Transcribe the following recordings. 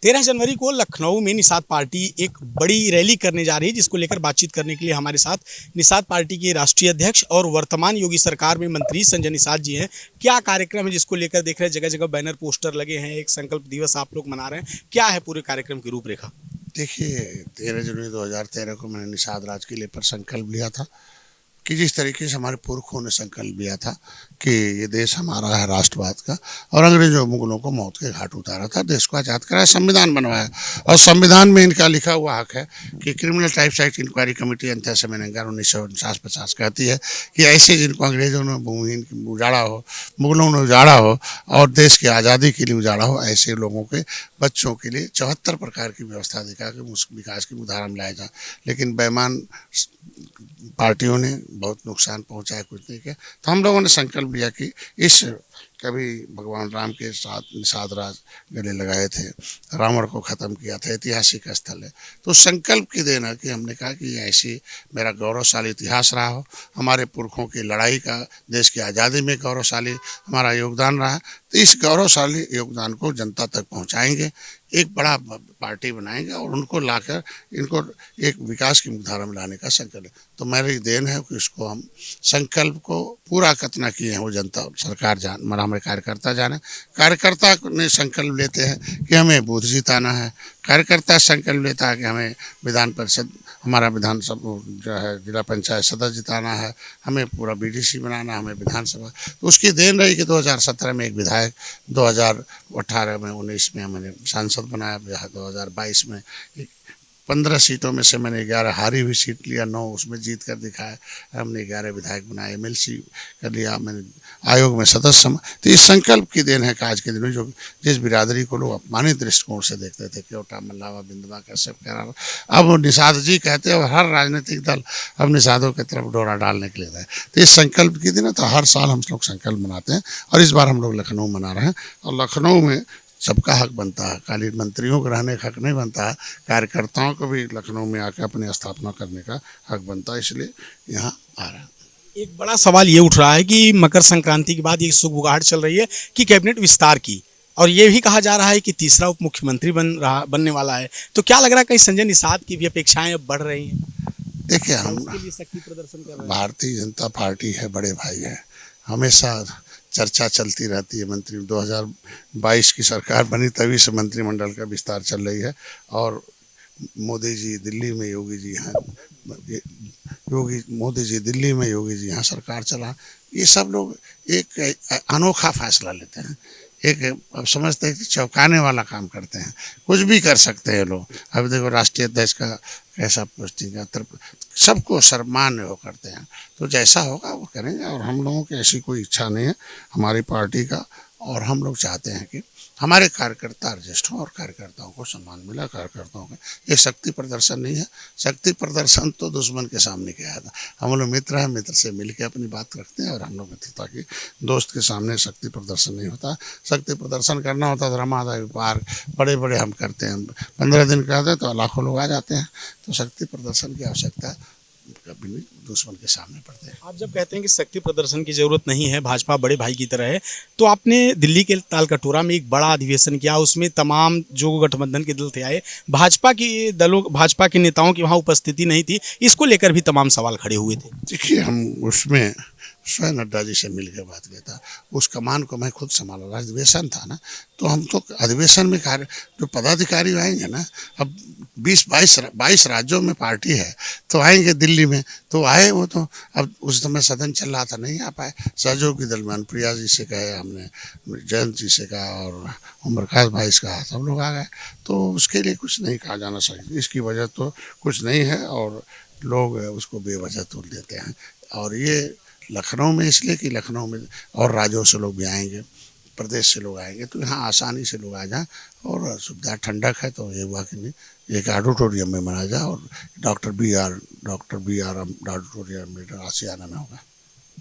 13 जनवरी को लखनऊ में निषाद पार्टी एक बड़ी रैली करने जा रही है, जिसको लेकर बातचीत करने के लिए हमारे साथ निषाद पार्टी के राष्ट्रीय अध्यक्ष और वर्तमान योगी सरकार में मंत्री संजय निषाद जी हैं। क्या कार्यक्रम है जिसको लेकर देख रहे हैं, जगह जगह बैनर पोस्टर लगे हैं, एक संकल्प दिवस आप लोग मना रहे हैं, क्या है पूरे कार्यक्रम की रूपरेखा? देखिए, 13 जनवरी 2013 को मैंने निषाद राज किले पर संकल्प लिया था कि जिस तरीके से हमारे पुरखों ने संकल्प लिया था कि ये देश हमारा है, राष्ट्रवाद का, और अंग्रेजों मुगलों को मौत के घाट उतारा था, देश को आज़ाद कराया, संविधान बनवाया। और संविधान में इनका लिखा हुआ हक है कि criminal tribes act inquiry committee अंत्य समय 1949 कहती है कि ऐसे जिनको अंग्रेजों ने भूमिहीन उजाड़ा हो, मुगलों ने उजाड़ा हो और देश की आज़ादी के लिए उजाड़ा हो, ऐसे लोगों के बच्चों के लिए 74 प्रकार की व्यवस्था दिखा के विकास की मुधारा में लाया जाए। लेकिन बेईमान पार्टियों ने बहुत नुकसान पहुंचाया, कुछ नहीं किया। तो हम लोगों ने संकल्प लिया कि इस कभी भगवान राम के साथ निषाद राज गले लगाए थे, रावण को ख़त्म किया था, ऐतिहासिक स्थल है। तो संकल्प की देन है कि हमने कहा कि ऐसी मेरा गौरवशाली इतिहास रहा हो, हमारे पुरखों की लड़ाई का, देश की आज़ादी में गौरवशाली हमारा योगदान रहा, तो इस गौरवशाली योगदान को जनता तक पहुंचाएंगे, एक बड़ा पार्टी बनाएंगे और उनको लाकर इनको एक विकास की मुख्यधारा में लाने का संकल्प है। तो मेरी देन है कि इसको हम संकल्प को पूरा कितना किए हैं वो जनता सरकार जान, हमारे कार्यकर्ता जाने। कार्यकर्ता ने संकल्प लेते हैं कि हमें बूथ जिताना है, कार्यकर्ता संकल्प लेता है कि हमें विधान परिषद, हमारा विधानसभा जो है जिला पंचायत सदस्य जिताना है, हमें पूरा बीडीसी बनाना, हमें विधानसभा। तो उसकी देन रही कि 2017 में एक विधायक, 2018 में 19 में मैंने सांसद बनाया, 2022 में 15 सीटों में से मैंने 11 हारी हुई सीट लिया, 9 उसमें जीत कर दिखाया, हमने 11 विधायक बनाए, एमएलसी कर लिया, मैंने आयोग में सदस्य। तो इस संकल्प की देन है कि आज के दिन में जो जिस बिरादरी को लोग अपमानित दृष्टिकोण से देखते थे, क्योटा मल्लावा बिंदवा कैसे कह, अब निषाद जी कहते हैं और हर राजनीतिक दल अब निषादों की तरफ डोरा डालने के लिए है। तो इस संकल्प की दिन है, तो हर साल हम लोग संकल्प मनाते हैं और इस बार हम लोग लखनऊ मना रहे हैं। और लखनऊ में सबका हक बनता है, खाली मंत्रियों को रहने का हक नहीं बनता है, कार्यकर्ताओं को भी लखनऊ में आकर अपनी स्थापना करने का हक बनता है, इसलिए यहाँ आ रहा है। एक बड़ा सवाल ये उठ रहा है कि मकर संक्रांति के बाद ये सुगबुगाहट चल रही है कि कैबिनेट विस्तार की, और ये भी कहा जा रहा है कि तीसरा उप मुख्यमंत्री बनने वाला है। तो क्या लग रहा है कहीं संजय निषाद की भी अपेक्षाएं अब बढ़ रही हैं? देखिए, हम उसके लिए शक्ति प्रदर्शन कर रहे हैं। भारतीय जनता पार्टी है, बड़े भाई है, हमेशा चर्चा चलती रहती है। मंत्री 2022 की सरकार बनी तभी से मंत्रिमंडल का विस्तार चल रही है, और मोदी जी दिल्ली में, योगी जी हैं, मोदी जी दिल्ली में, योगी जी यहाँ सरकार चला। ये सब लोग एक अनोखा फैसला लेते हैं, एक अब समझते हैं कि चौंकाने वाला काम करते हैं, कुछ भी कर सकते हैं लोग। अब देखो राष्ट्रीय अध्यक्ष का कैसा पोस्टिंग है, सबको सम्मान वो करते हैं। तो जैसा होगा वो करेंगे, और हम लोगों की ऐसी कोई इच्छा नहीं है हमारी पार्टी का, और हम लोग चाहते हैं कि हमारे कार्यकर्ता रजिस्ट हों और कार्यकर्ताओं को सम्मान मिला। कार्यकर्ताओं का ये शक्ति प्रदर्शन नहीं है, शक्ति प्रदर्शन तो दुश्मन के सामने किया था। हम लोग मित्र हैं, मित्र से मिल के अपनी बात रखते हैं, और हम लोग मित्रता की, दोस्त के सामने शक्ति प्रदर्शन नहीं होता। शक्ति प्रदर्शन करना होता तो रमादाई पार्क बड़े बड़े हम करते हैं, 15 दिन करते तो लाखों लोग आ जाते हैं। तो शक्ति प्रदर्शन की आवश्यकता कभी भी दुश्मन के सामने पड़ते हैं। आप जब कहते हैं कि शक्ति प्रदर्शन की जरूरत नहीं है, भाजपा बड़े भाई की तरह है, तो आपने दिल्ली के तालकटोरा में एक बड़ा अधिवेशन किया, उसमें तमाम जो गठबंधन के दल थे आए, भाजपा के नेताओं की वहाँ उपस्थिति नहीं थी, इसको लेकर भी तमाम सवाल खड़े हुए थे। देखिए, हम उसमें स्वयं नड्डा जी से मिलकर बात किया था, उस कमान को मैं खुद संभाला, अधिवेशन था ना, तो हम तो अधिवेशन में कार्य जो पदाधिकारी आएंगे ना, अब 22 राज्यों में पार्टी है, तो आएंगे दिल्ली में, तो आए वो, तो अब उस समय सदन चल रहा था, नहीं आ पाए। सहयोगी दल में प्रिया जी से कहे, हमने जयंत जी से कहा और उमरखास भाई से कहा, सब लोग आ गए। तो उसके लिए कुछ नहीं कहा जाना चाहिए, इसकी वजह तो कुछ नहीं है, और लोग उसको बेवजह तोड़ देते हैं। और ये लखनऊ में इसलिए कि लखनऊ में और राज्यों से लोग भी आएंगे, प्रदेश से लोग आएंगे, तो यहाँ आसानी से लोग आ जाएँ, और सुविधा ठंडक है, तो ये हुआ कि नहीं, एक ऑडिटोरियम में मनाया जाए, और डॉक्टर बी आर ऑडिटोरियम में आसियाना में होगा।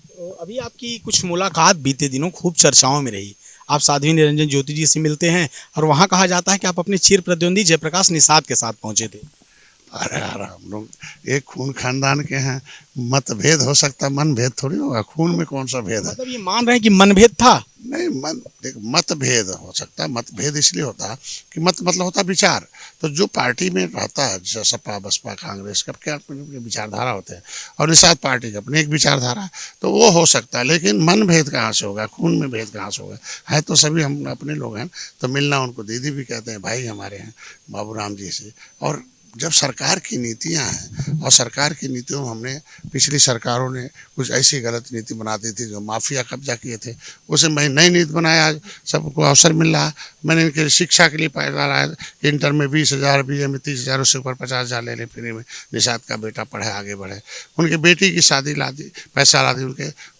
तो अभी आपकी कुछ मुलाकात बीते दिनों खूब चर्चाओं में रही, आप साध्वी निरंजन ज्योति जी से मिलते हैं, और वहाँ कहा जाता है कि आप अपने चिर प्रतिद्वंदी जयप्रकाश निषाद के साथ पहुँचे थे। अरे यार हम लोग एक खून खानदान के हैं, मतभेद हो सकता है, मन भेद थोड़ी होगा। खून में कौन सा भेद है? मतलब ये मान रहे हैं कि मनभेद था। नहीं, मन देख, मतभेद हो सकता है। मतभेद इसलिए होता है कि मत मतलब होता है विचार। तो जो पार्टी में रहता है, जैसे सपा बसपा कांग्रेस का क्या अपने विचारधारा होते हैं, और निषाद पार्टी का अपनी एक विचारधारा है, तो वो हो सकता है। लेकिन मन भेद कहाँ से होगा, खून में भेद कहाँ से होगा? है तो सभी हम अपने लोग हैं। तो मिलना, उनको दीदी भी कहते हैं, भाई हमारे हैं बाबूराम जी से। और जब सरकार की नीतियां हैं, और सरकार की नीतियों में हमने, पिछली सरकारों ने कुछ ऐसी गलत नीति बना दी थी जो माफिया कब्जा किए थे, उसे मैं नई नीति बनाया। आज सबको अवसर मिल रहा है। मैंने इनके शिक्षा के लिए पैसा लाया कि इंटर में 20,000, BA में 30,000, उससे ऊपर 50,000 ले ले फ्री में। निषाद का बेटा पढ़े, आगे बढ़े। उनके बेटी की शादी ला दी, पैसा ला दी।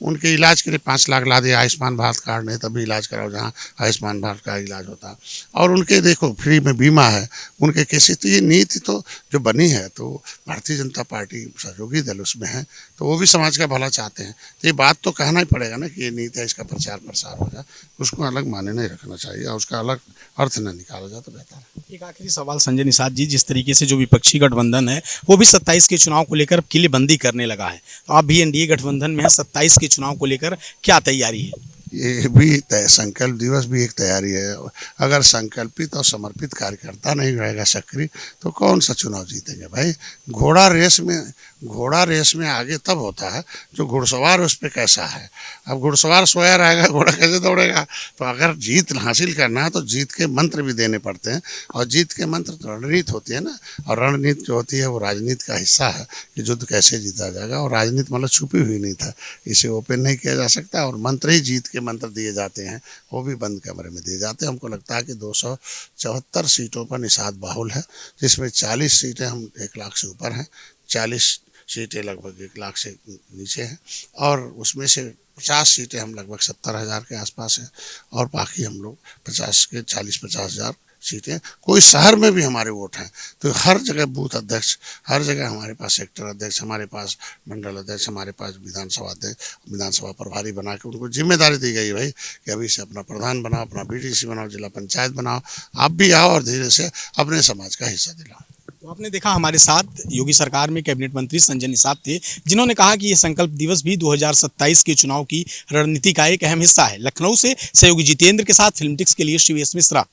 उनके इलाज के लिए 5 लाख ला दिया आयुष्मान भारत कार्ड ने, तभी इलाज कराओ जहाँ आयुष्मान भारत का इलाज होता। और उनके देखो फ्री में बीमा है उनके कैसे। तो ये नीति तो जो बनी है, तो भारतीय जनता पार्टी सहयोगी दल उसमें है, तो वो भी समाज का भला चाहते हैं। तो ये बात तो कहना ही पड़ेगा ना कि ये नीति है, इसका प्रचार प्रसार हो जाए, उसको अलग माने नहीं रखना चाहिए, और उसका अलग अर्थ न निकाला जाए तो बेहतर है। एक आखिरी सवाल संजय निषाद जी, जिस तरीके से जो विपक्षी गठबंधन है वो भी 27 के चुनाव को लेकर किलेबंदी करने लगा है, तो आप भी एनडीए गठबंधन में है, 27 के चुनाव को लेकर क्या तैयारी है? ये भी संकल्प दिवस भी एक तैयारी है। अगर संकल्पित और समर्पित कार्यकर्ता नहीं रहेगा सक्रिय, तो कौन सा चुनाव जीतेंगे भाई? घोड़ा रेस में आगे तब होता है जो घुड़सवार उस पर कैसा है। अब घुड़सवार सोया रहेगा, घोड़ा कैसे दौड़ेगा? तो अगर जीत हासिल करना है तो जीत के मंत्र भी देने पड़ते हैं, और जीत के मंत्र तो रणनीति होती है ना। और रणनीति जो होती है वो राजनीति का हिस्सा है कि युद्ध कैसे जीता जाएगा। और राजनीति मतलब छुपी हुई नहीं था, इसे ओपन नहीं किया जा सकता। और मंत्र ही जीत के मंत्र दिए जाते हैं, वो भी बंद कमरे में दिए जाते हैं। हमको लगता है कि 274 सीटों पर निषाद बाहुल है, जिसमें 40 सीटें हम 1 लाख से ऊपर हैं, 40 सीटें लगभग 1 लाख से नीचे हैं, और उसमें से 50 सीटें हम लगभग 70,000 के आसपास हैं, और बाकी हम लोग 40,000 सीटें। कोई शहर में भी हमारे वोट हैं, तो हर जगह बूथ अध्यक्ष, हर जगह हमारे पास सेक्टर अध्यक्ष, हमारे पास मंडल अध्यक्ष, हमारे पास विधानसभा अध्यक्ष, विधानसभा प्रभारी बना के उनको जिम्मेदारी दी गई भाई कि अभी से अपना प्रधान बनाओ, अपना BDC बनाओ, जिला पंचायत बनाओ, आप भी आओ और धीरे से अपने समाज का हिस्सा दिलाओ। तो आपने देखा हमारे साथ योगी सरकार में कैबिनेट मंत्री संजय निषाद थे, जिन्होंने कहा कि ये संकल्प दिवस भी 2027 के चुनाव की रणनीति का एक अहम हिस्सा है। लखनऊ से सहयोगी जितेंद्र के साथ फिल्म टिक्स के लिए शिवेश मिश्रा।